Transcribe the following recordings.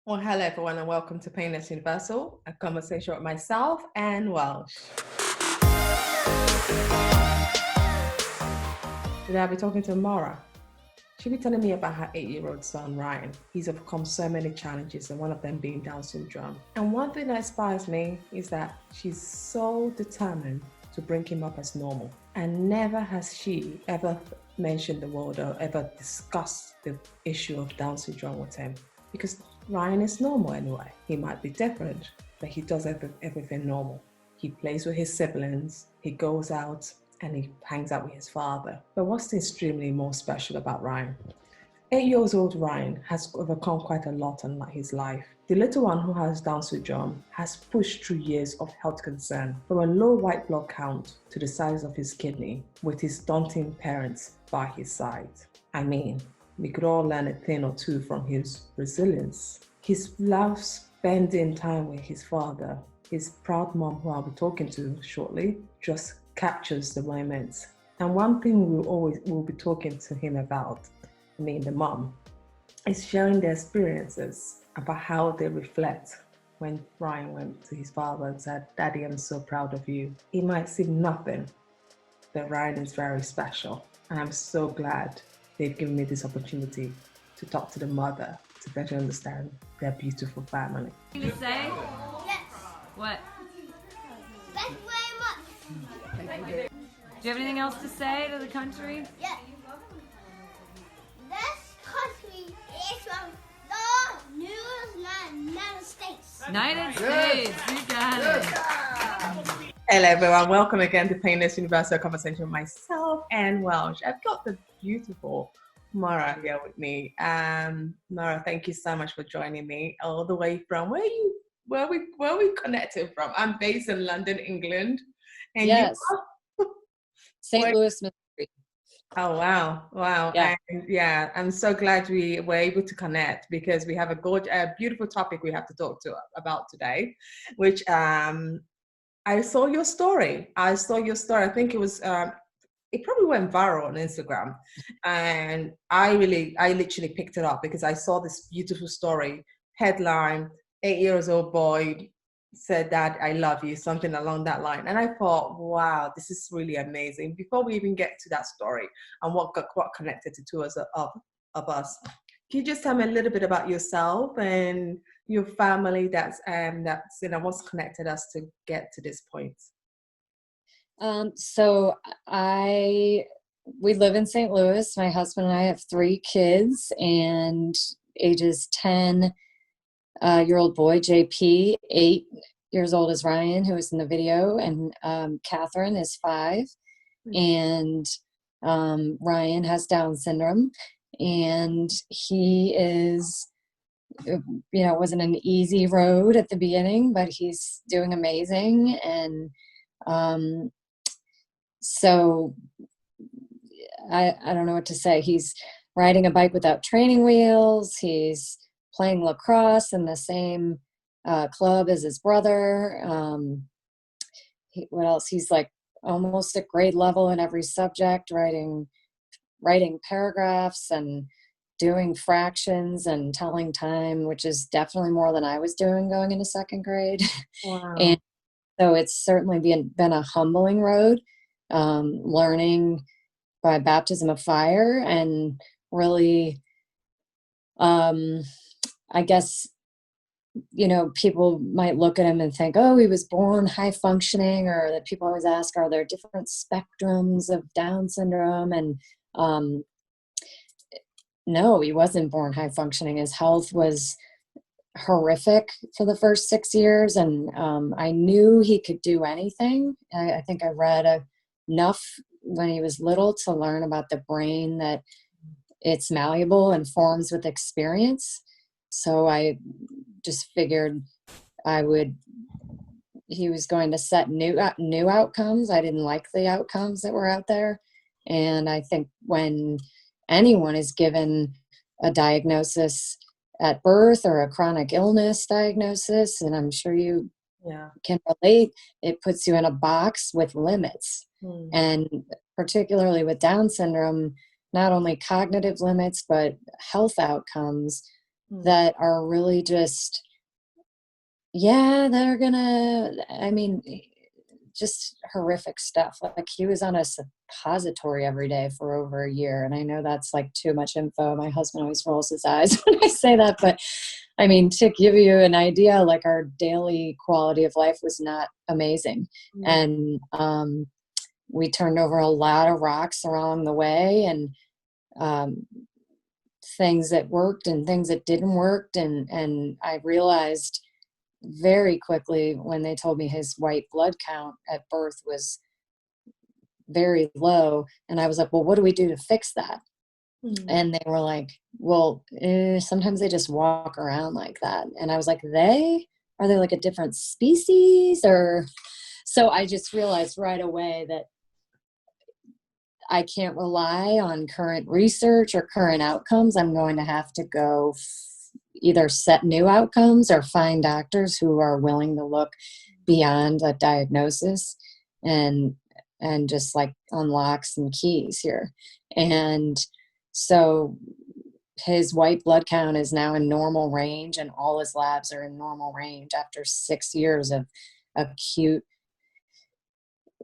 Well, hello everyone, and welcome to Painless Universal, a conversation with myself and Welsh. Today I'll be talking to Maura. She'll be telling me about her 8-year-old son, Ryan. He's overcome so many challenges, and one of them being Down syndrome. And one thing that inspires me is that she's so determined to bring him up as normal. And never has she ever mentioned the word or ever discussed the issue of Down syndrome with him. Because Ryan is normal anyway. He might be different, but he does everything normal. He plays with his siblings, he goes out and he hangs out with his father. But what's extremely more special about Ryan? 8-year-old Ryan has overcome quite a lot in his life. The little one who has Down syndrome has pushed through years of health concern, from a low white blood count to the size of his kidney, with his daunting parents by his side. I mean, we could all learn a thing or two from his resilience. His love spending time with his father, his proud mom, who I'll be talking to shortly, just captures the moment. And one thing we'll be talking to him about, the mom, is sharing their experiences about how they reflect when Ryan went to his father and said, "Daddy, I'm so proud of you." It might seem nothing, but Ryan is very special. And I'm so glad they've given me this opportunity to talk to the mother to better understand their beautiful family. Anything to say? Yes. What? Thank you very much. Do you have anything else to say to the country? Yes. This country is from the United States. United States, you got it. Hello everyone, welcome again to Painless Universal Conversation with myself and Welsh. I've got the beautiful Maura here with me. Maura, thank you so much for joining me all the way from where we connected from. I'm based in London, England. And yes. St. Louis, Missouri. Oh, wow. Yeah. And yeah, I'm so glad we were able to connect because we have a beautiful topic we have to talk about today, which I saw your story. I think it was it probably went viral on Instagram, and I literally picked it up because I saw this beautiful story headline: 8 years old boy said, "Dad, I love you," something along that line. And I thought, wow, this is really amazing. Before we even get to that story and what connected the two of us, can you just tell me a little bit about yourself and your family that's what's connected us to get to this point? So we live in St. Louis. My husband and I have 3 kids, and ages 10-year-old boy, JP, 8 years old is Ryan, who is in the video, and Catherine is 5. And Ryan has Down syndrome, and he is, it wasn't an easy road at the beginning, but he's doing amazing. And so I don't know what to say. He's riding a bike without training wheels. He's playing lacrosse in the same club as his brother. What else? He's like almost at grade level in every subject, writing paragraphs and doing fractions and telling time, which is definitely more than I was doing going into 2nd grade. Wow. And so it's certainly been a humbling road, learning by baptism of fire, and really, I guess, people might look at him and think, oh, he was born high functioning, or that people always ask, are there different spectrums of Down syndrome? And no, he wasn't born high functioning. His health was horrific for the first 6 years, and I knew he could do anything. I think I read enough when he was little to learn about the brain, that it's malleable and forms with experience. So I just figured he was going to set new outcomes. I didn't like the outcomes that were out there. And I think when anyone is given a diagnosis at birth, or a chronic illness diagnosis, and I'm sure you can relate, it puts you in a box with limits. And particularly with Down syndrome, not only cognitive limits, but health outcomes that are really just, yeah, they're gonna, I mean, just horrific stuff. Like he was on a suppository every day for over a year. And I know that's like too much info. My husband always rolls his eyes when I say that, but I mean, to give you an idea, like our daily quality of life was not amazing. And we turned over a lot of rocks along the way, and things that worked and things that didn't work. And I realized very quickly when they told me his white blood count at birth was very low. And I was like, well, what do we do to fix that? And they were like, well, sometimes they just walk around like that. And I was like, are they like a different species? Or so I just realized right away that I can't rely on current research or current outcomes. I'm going to have to go either set new outcomes or find doctors who are willing to look beyond a diagnosis and just like unlock some keys here. And so his white blood count is now in normal range, and all his labs are in normal range after 6 years of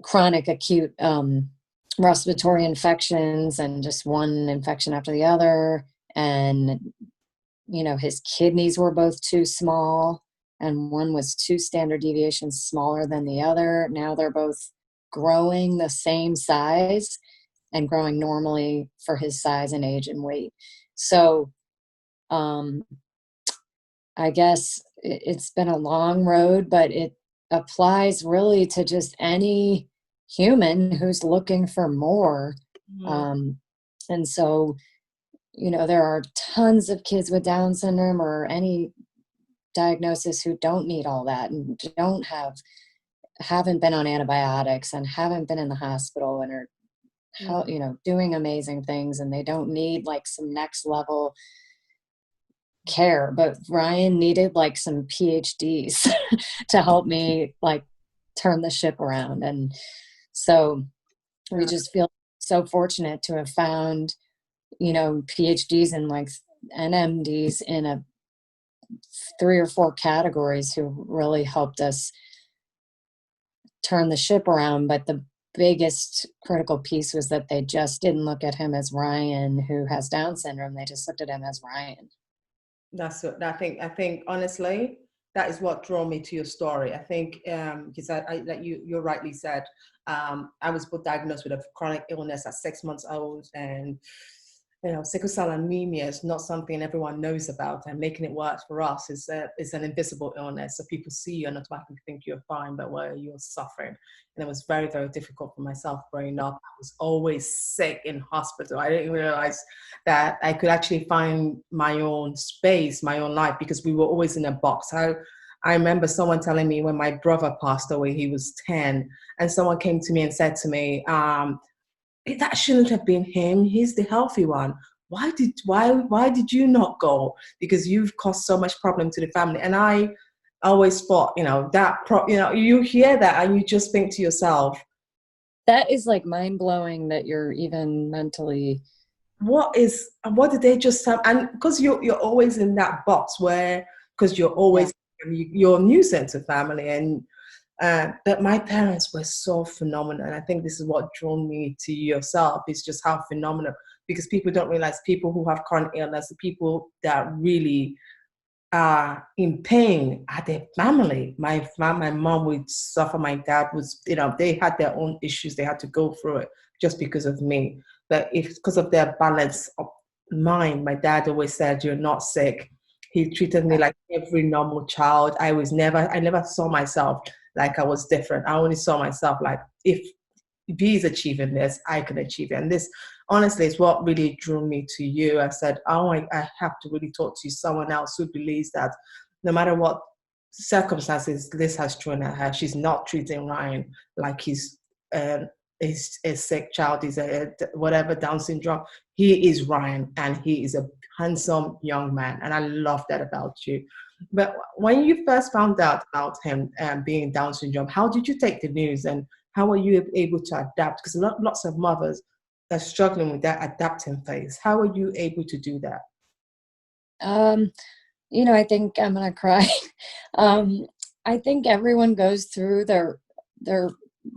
chronic acute respiratory infections, and just one infection after the other. And his kidneys were both too small, and one was 2 standard deviations smaller than the other. Now they're both growing the same size and growing normally for his size and age and weight. So I guess it's been a long road, but it applies really to just any human who's looking for more. And so, there are tons of kids with Down syndrome or any diagnosis who don't need all that and haven't been on antibiotics and haven't been in the hospital and are doing amazing things, and they don't need like some next level care. But Ryan needed like some PhDs to help me like turn the ship around. And so we just feel so fortunate to have found, PhDs and like NMDs in 3 or 4 categories who really helped us turn the ship around. But the biggest critical piece was that they just didn't look at him as Ryan who has Down syndrome. They just looked at him as Ryan. That's what I think honestly, that is what drew me to your story. I think because like you rightly said, I was diagnosed with a chronic illness at 6 months old, and sickle cell anemia is not something everyone knows about, and making it worse for us is an invisible illness. So people see you and automatically think you're fine, but you're suffering. And it was very, very difficult for myself growing up. I was always sick in hospital. I didn't realize that I could actually find my own space, my own life, because we were always in a box. I remember someone telling me when my brother passed away, he was 10, and someone came to me and said to me, that shouldn't have been him. He's the healthy one. Why did you not go? Because you've caused so much problem to the family. And I always thought, you hear that and you just think to yourself, that is like mind blowing that you're even mentally. What did they just have? And because you're always in that box because you're always you're a nuisance to family. And but my parents were so phenomenal. And I think this is what drew me to yourself, is just how phenomenal, because people don't realize people who have chronic illness, the people that really are in pain are their family. My mom would suffer. My dad was, they had their own issues. They had to go through it just because of me. But because of their balance of mind, my dad always said, you're not sick. He treated me like every normal child. I never saw myself like I was different. I only saw myself like, if he's achieving this, I can achieve it. And this, honestly, is what really drew me to you. I said, I have to really talk to someone else who believes that no matter what circumstances this has thrown at her, she's not treating Ryan like he's a sick child. He's whatever, Down syndrome. He is Ryan, and he is a handsome young man. And I love that about you. But when you first found out about him being Down syndrome, how did you take the news, and how were you able to adapt? Because lots of mothers are struggling with that adapting phase. How are you able to do that? I think I'm gonna cry. I think everyone goes through their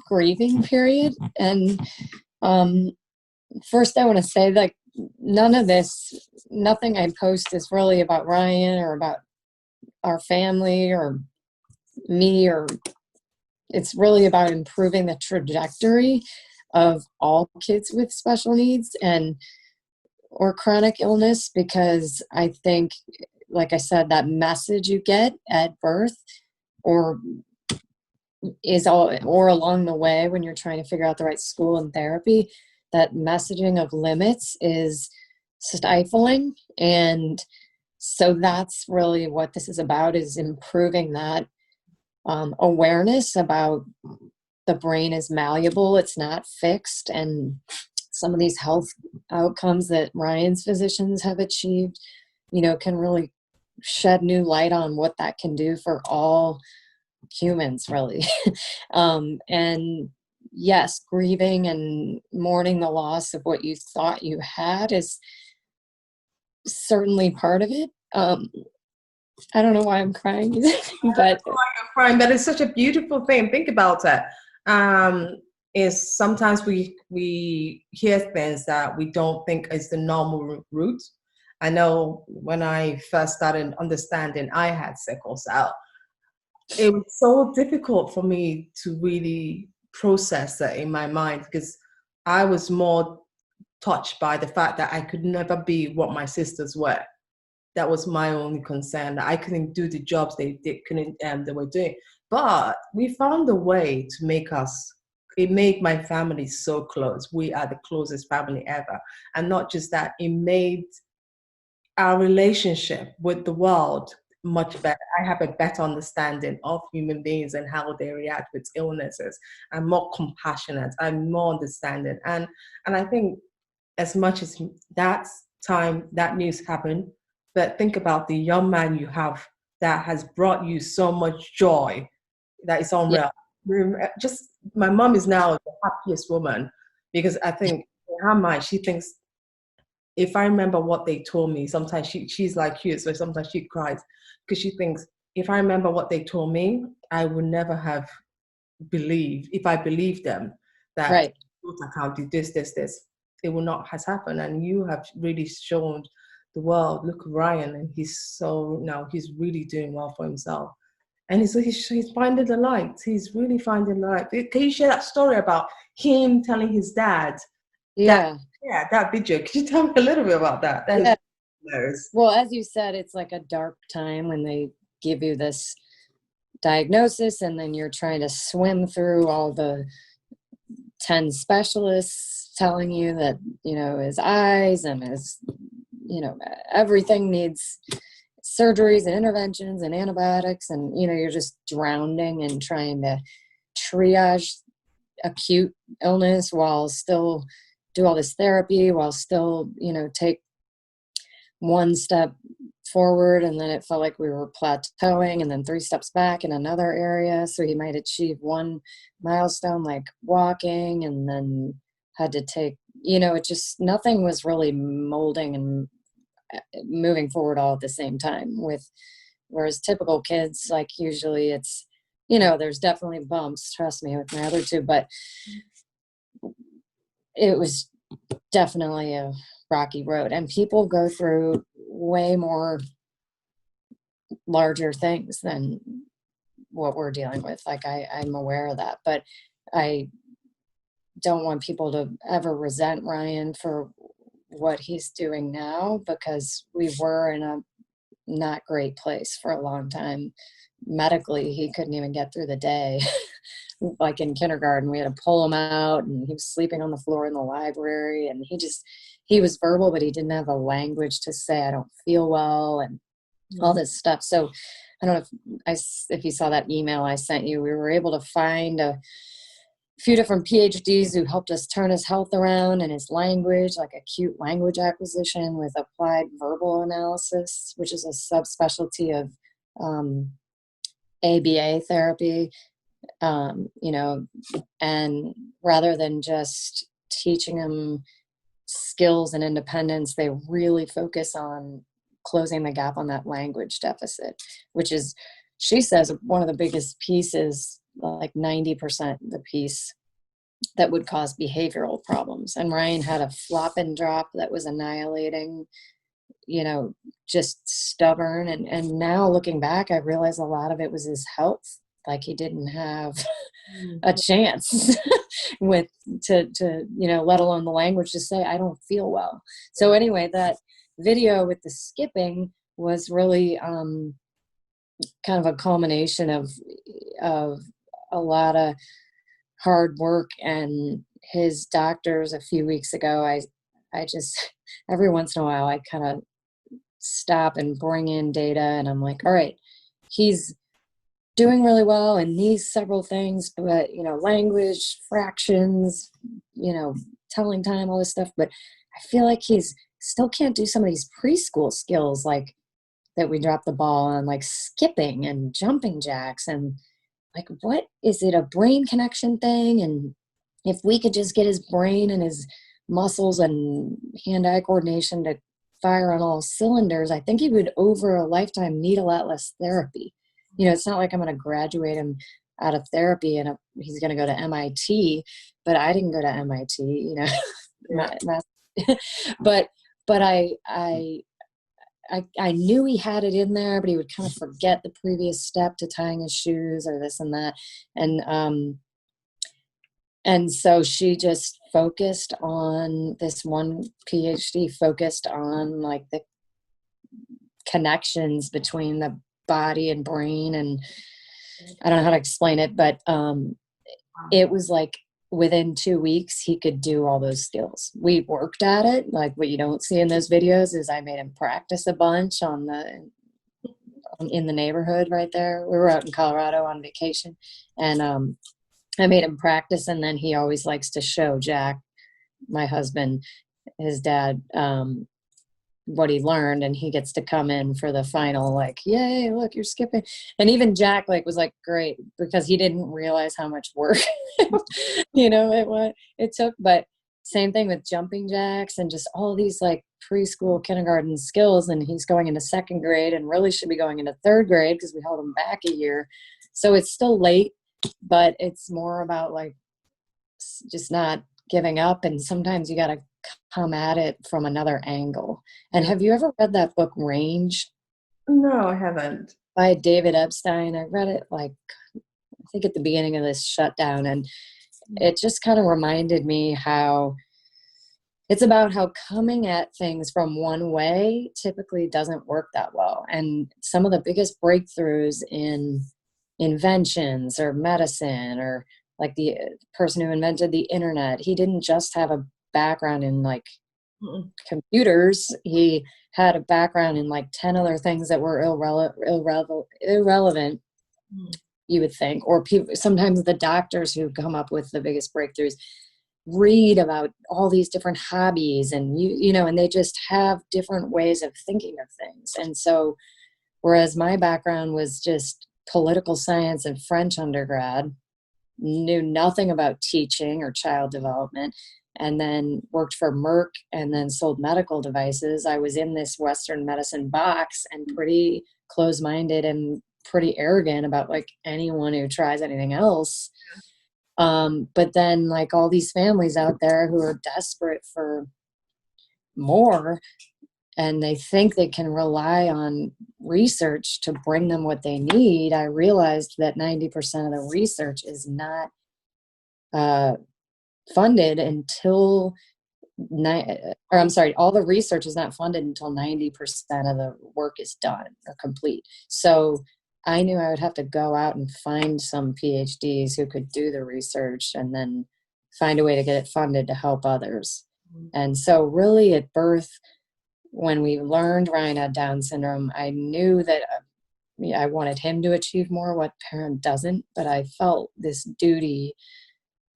grieving period, and first I want to say, like, nothing I post is really about Ryan or about our family or me, or it's really about improving the trajectory of all kids with special needs or chronic illness, because I think, like I said, that message you get at birth or along the way when you're trying to figure out the right school and therapy, that messaging of limits is stifling. And so that's really what this is about, is improving that awareness about the brain is malleable, it's not fixed, and some of these health outcomes that Ryan's physicians have achieved, can really shed new light on what that can do for all humans, really. And yes, grieving and mourning the loss of what you thought you had is certainly part of it. I don't know why I'm crying, but Crying, but it's such a beautiful thing. Think about it. Is sometimes we hear things that we don't think is the normal route. I know when I first started understanding I had sickle cell, it was so difficult for me to really process that in my mind, because I was more touched by the fact that I could never be what my sisters were. That was my only concern, that I couldn't do the jobs they were doing. But we found a way to it made my family so close. We are the closest family ever. And not just that, it made our relationship with the world much better. I have a better understanding of human beings and how they react with illnesses. I'm more compassionate. I'm more understanding. And I think as much as that news happened, but think about the young man you have that has brought you so much joy that is unreal. Just my mom is now the happiest woman, because I think in her mind she thinks, if I remember what they told me, sometimes she's like you, so sometimes she cries because she thinks, if I remember what they told me, I would never have believed, if I believed them, that right. I can't do this, it will not has happened. And you have really shown the world, look at Ryan, and he's really doing well for himself. And he's finding the light. He's really finding the light. Can you share that story about him telling his dad? Yeah. That video. Could you tell me a little bit about that? That is hilarious. Well, as you said, it's like a dark time when they give you this diagnosis, and then you're trying to swim through all the 10 specialists telling you that, his eyes and his, everything needs surgeries and interventions and antibiotics, and you're just drowning and trying to triage acute illness while still do all this therapy, while still take one step forward, and then it felt like we were plateauing, and then 3 steps back in another area, so he might achieve one milestone like walking, and then had to take it just, nothing was really molding and moving forward all at the same time. Whereas typical kids, like, usually it's there's definitely bumps, trust me, with my other 2, but it was definitely a rocky road, and people go through way more larger things than what we're dealing with. Like, I'm aware of that, but I don't want people to ever resent Ryan for what he's doing now, because we were in a not great place for a long time. Medically, he couldn't even get through the day. Like in kindergarten, we had to pull him out, and he was sleeping on the floor in the library, and he was verbal, but he didn't have the language to say, I don't feel well, and all this stuff. So I don't know if you saw that email I sent you. We were able to find a few different PhDs who helped us turn his health around and his language, like acute language acquisition with applied verbal analysis, which is a subspecialty of ABA therapy. And rather than just teaching him skills and independence, they really focus on closing the gap on that language deficit, which is, she says, one of the biggest pieces, like 90% the piece that would cause behavioral problems. And Ryan had a flop and drop that was annihilating, just stubborn. And now looking back, I realize a lot of it was his health. Like he didn't have a chance let alone the language to say, I don't feel well. So anyway, that video with the skipping was really kind of a culmination of a lot of hard work. And his doctors a few weeks ago, I just, every once in a while, I kind of stop and bring in data, and I'm like, all right, he's doing really well in these several things, but language, fractions, telling time, all this stuff, but I feel like he's still can't do some of these preschool skills like that we dropped the ball on, like skipping and jumping jacks. And like, what is it, a brain connection thing? And if we could just get his brain and his muscles and hand-eye coordination to fire on all cylinders, I think he would over a lifetime need a lot less therapy. It's not like I'm going to graduate him out of therapy and he's going to go to MIT, but I didn't go to MIT, but I knew he had it in there, but he would kind of forget the previous step to tying his shoes or this and that. And so she just focused on this one PhD, focused on like the connections between the body and brain. And I don't know how to explain it, but it was like within 2 weeks, he could do all those skills. We worked at it. Like what you don't see in those videos is I made him practice a bunch in the neighborhood right there. We were out in Colorado on vacation, and I made him practice. And then he always likes to show Jack, my husband, his dad, what he learned, and he gets to come in for the final, like, yay, look, you're skipping. And even Jack was like, great, because he didn't realize how much work it took. But same thing with jumping jacks and just all these like preschool, kindergarten skills. And he's going into second grade and really should be going into third grade because we held him back a year. So it's still late, but it's more about like just not giving up. And sometimes you got to come at it from another angle. And have you ever read that book Range? No, I haven't. By David Epstein. I read it I think at the beginning of this shutdown, and it just kind of reminded me how it's about how coming at things from one way typically doesn't work that well. And some of the biggest breakthroughs in inventions or medicine, or like the person who invented the internet, he didn't just have a background in like computers. He had a background in like 10 other things that were irrelevant, you would think. Or sometimes the doctors who come up with the biggest breakthroughs read about all these different hobbies, and and they just have different ways of thinking of things. And so whereas my background was just political science and French undergrad, knew nothing about teaching or child development, and then worked for Merck and then sold medical devices. I was in this Western medicine box and pretty close-minded and pretty arrogant about like anyone who tries anything else. But then like all these families out there who are desperate for more, and they think they can rely on research to bring them what they need. I realized that 90% of the research is not funded until, all the research is not funded until 90% of the work is done or complete. So I knew I would have to go out and find some PhDs who could do the research and then find a way to get it funded to help others. And so really at birth, when we learned Ryan had Down syndrome, I knew that I wanted him to achieve more. What parent doesn't? But I felt this duty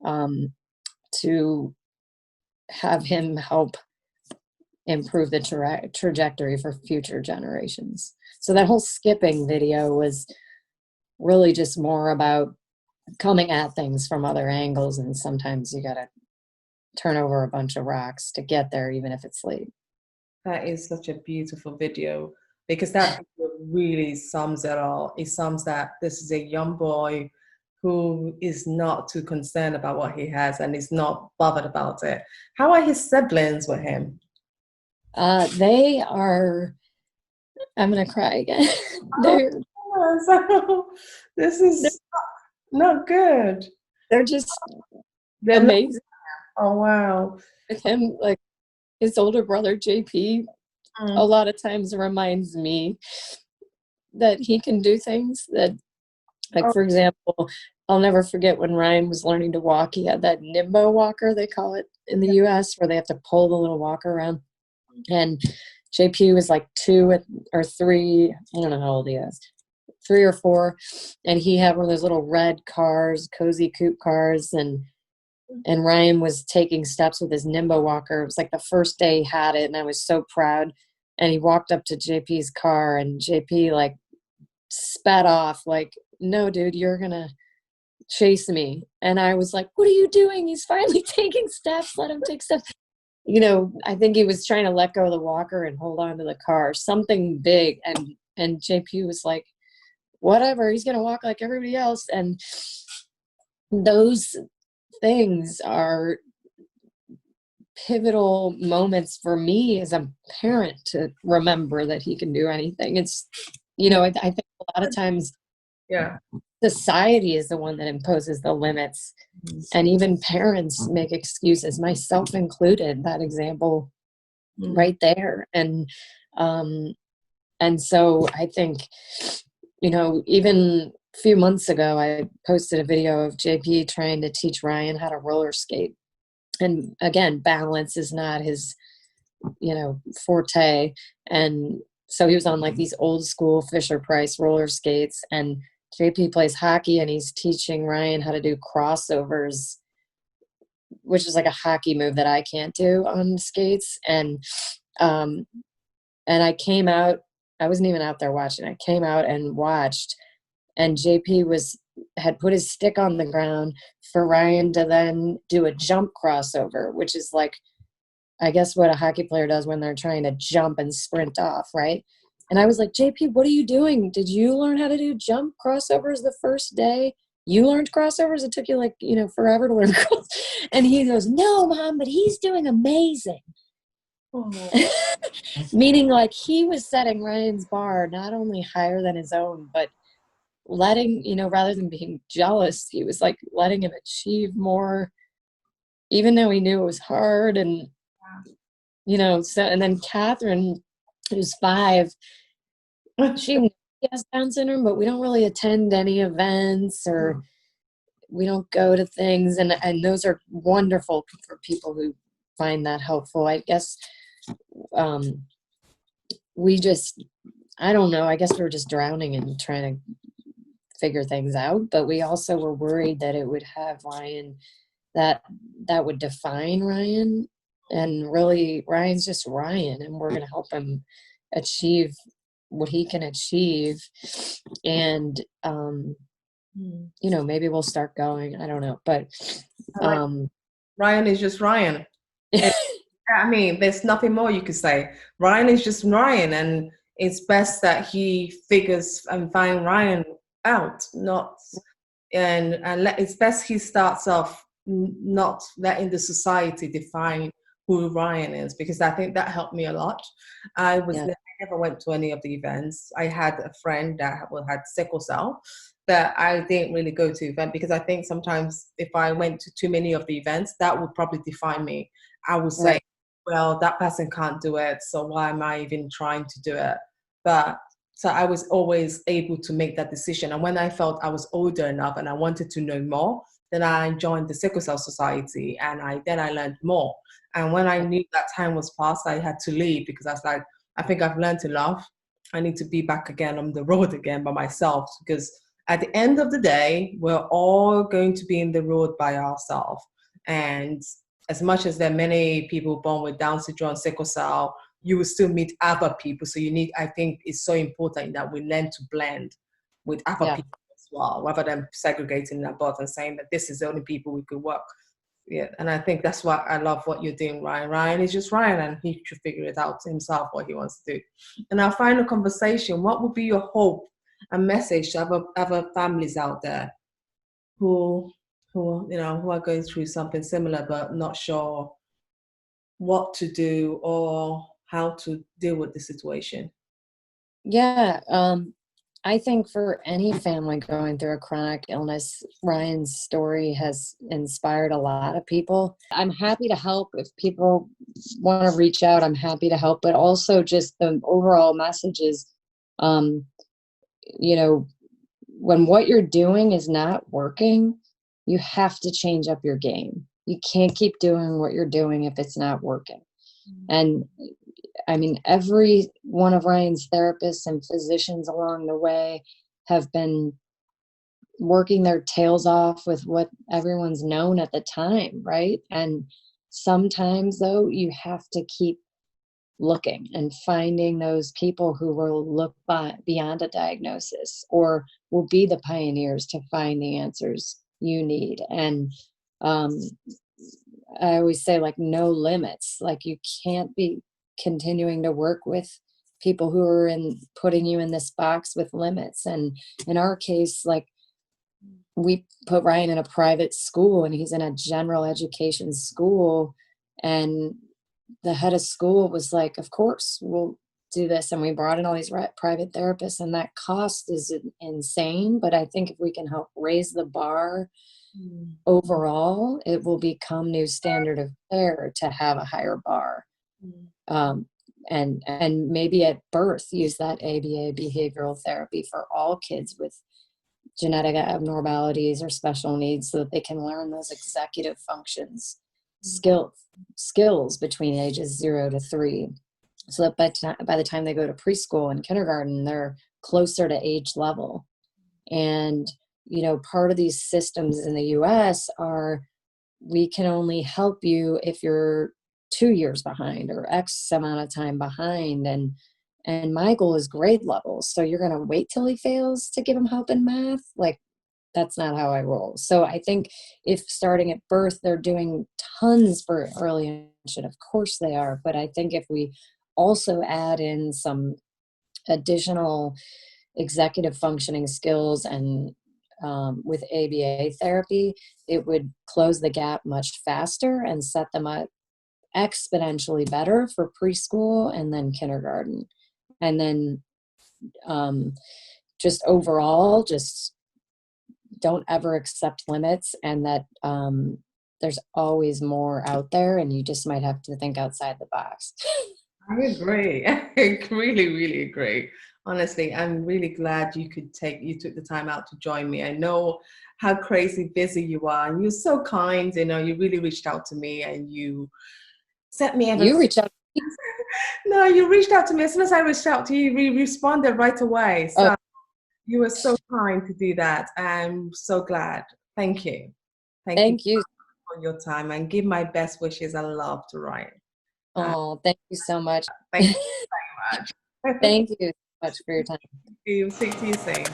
to have him help improve the trajectory for future generations. So that whole skipping video was really just more about coming at things from other angles. And sometimes you got to turn over a bunch of rocks to get there, even if it's late. That is such a beautiful video because that video really sums it all. It sums that this is a young boy who is not too concerned about what he has and is not bothered about it. How are his siblings with him? They are, I'm going to cry again. they're, So this is not good. they're just They're not, amazing oh wow. with him. Like his older brother, JP, a lot of times reminds me that he can do things that, like, for example, I'll never forget when Ryan was learning to walk. He had that Nimbo walker, they call it in the US, where they have to pull the little walker around. And JP was like 2 or 3, I don't know how old he is, 3 or 4. And he had one of those little red cars, cozy coupe cars. And Ryan was taking steps with his Nimbo walker. It was like the first day he had it. And I was so proud. And he walked up to JP's car and JP like spat off like, no, dude, you're going to chase me. And I was like, what are you doing? He's finally taking steps. Let him take steps. You know, I think he was trying to let go of the walker and hold on to the car, something big. And JP was like, whatever, he's going to walk like everybody else. And those things are pivotal moments for me as a parent to remember that he can do anything. It's, you know, I think a lot of times society is the one that imposes the limits, and even parents make excuses, myself included, that example right there. And so I think, you know, even a few months ago, I posted a video of JP trying to teach Ryan how to roller skate. And again, balance is not his, you know, forte. And so he was on like these old school Fisher Price roller skates, and JP plays hockey and he's teaching Ryan how to do crossovers, which is like a hockey move that I can't do on skates. And I came out, I wasn't even out there watching. I came out and watched, and JP had put his stick on the ground for Ryan to then do a jump crossover, which is like, I guess what a hockey player does when they're trying to jump and sprint off, right? And I was like, JP, what are you doing? Did you learn how to do jump crossovers the first day? You learned crossovers? It took you like, you know, forever to learn crossovers. And he goes, no, Mom, but he's doing amazing. Oh. Meaning like he was setting Ryan's bar not only higher than his own, but letting, you know, rather than being jealous, he was like letting him achieve more, even though he knew it was hard. And, you know, so, and then Catherine, who's 5, she has Down syndrome, but we don't really attend any events or we don't go to things. And those are wonderful for people who find that helpful. I guess I don't know, I guess we were just drowning and trying to figure things out, but we also were worried that it would have Ryan, that would define Ryan. And really, Ryan's just Ryan, and we're going to help him achieve what he can achieve. And, you know, maybe we'll start going. I don't know. But Ryan is just Ryan. I mean, there's nothing more you could say. Ryan is just Ryan, and it's best that he figures and find Ryan out, it's best he starts off not letting the society define who Ryan is, because I think that helped me a lot. I never went to any of the events. I had a friend that had sickle cell, that I didn't really go to event because I think sometimes if I went to too many of the events, that would probably define me. I would say, well, that person can't do it, so why am I even trying to do it? But so I was always able to make that decision. And when I felt I was older enough and I wanted to know more, then I joined the Sickle Cell Society, and I learned more. And when I knew that time was past, I had to leave because I was like, I think I've learned enough. I need to be back again on the road again by myself, because at the end of the day, we're all going to be in the road by ourselves. And as much as there are many people born with Down syndrome, sickle cell, you will still meet other people. So I think it's so important that we learn to blend with other people as well, rather than segregating our both and saying that this is the only people we could work Yeah, and I think that's why I love what you're doing, Ryan. Ryan is just Ryan, and he should figure it out himself what he wants to do. In our final conversation, what would be your hope and message to other families out there who who are going through something similar but not sure what to do or how to deal with the situation? Yeah, I think for any family going through a chronic illness, Ryan's story has inspired a lot of people. I'm happy to help if people want to reach out. I'm happy to help, but also just the overall message is, um, you know, when what you're doing is not working, you have to change up your game. You can't keep doing what you're doing if it's not working. And I mean, every one of Ryan's therapists and physicians along the way have been working their tails off with what everyone's known at the time, right? And sometimes, though, you have to keep looking and finding those people who will look beyond a diagnosis or will be the pioneers to find the answers you need. And I always say, like, no limits. Like, you can't be continuing to work with people who are putting you in this box with limits. And in our case, like, we put Ryan in a private school and he's in a general education school, and the head of school was like, of course we'll do this. And we brought in all these private therapists, and that cost is insane. But I think if we can help raise the bar overall, it will become new standard of care to have a higher bar. And maybe at birth use that ABA behavioral therapy for all kids with genetic abnormalities or special needs, so that they can learn those executive functions, skills between ages 0 to 3, so that by the time they go to preschool and kindergarten, they're closer to age level. And part of these systems in the US are, we can only help you if you're 2 years behind or X amount of time behind. And my goal is grade levels. So you're going to wait till he fails to give him help in math? Like, that's not how I roll. So I think if starting at birth, they're doing tons for early intervention, of course they are. But I think if we also add in some additional executive functioning skills and with ABA therapy, it would close the gap much faster and set them up exponentially better for preschool and then kindergarten. And then just overall, just don't ever accept limits, and that there's always more out there, and you just might have to think outside the box. I agree. I really, really agree. Honestly, I'm really glad you took the time out to join me. I know how crazy busy you are, and you're so kind. You really reached out to me, and you set me. You reach out. No, you reached out to me. As soon as I reached out to you, you responded right away. So you were so kind to do that. I'm so glad. Thank you. Thank you for your time, and give my best wishes and love to Ryan. Oh, thank you so much. Thank you very much. Thank you so much for your time. See you soon.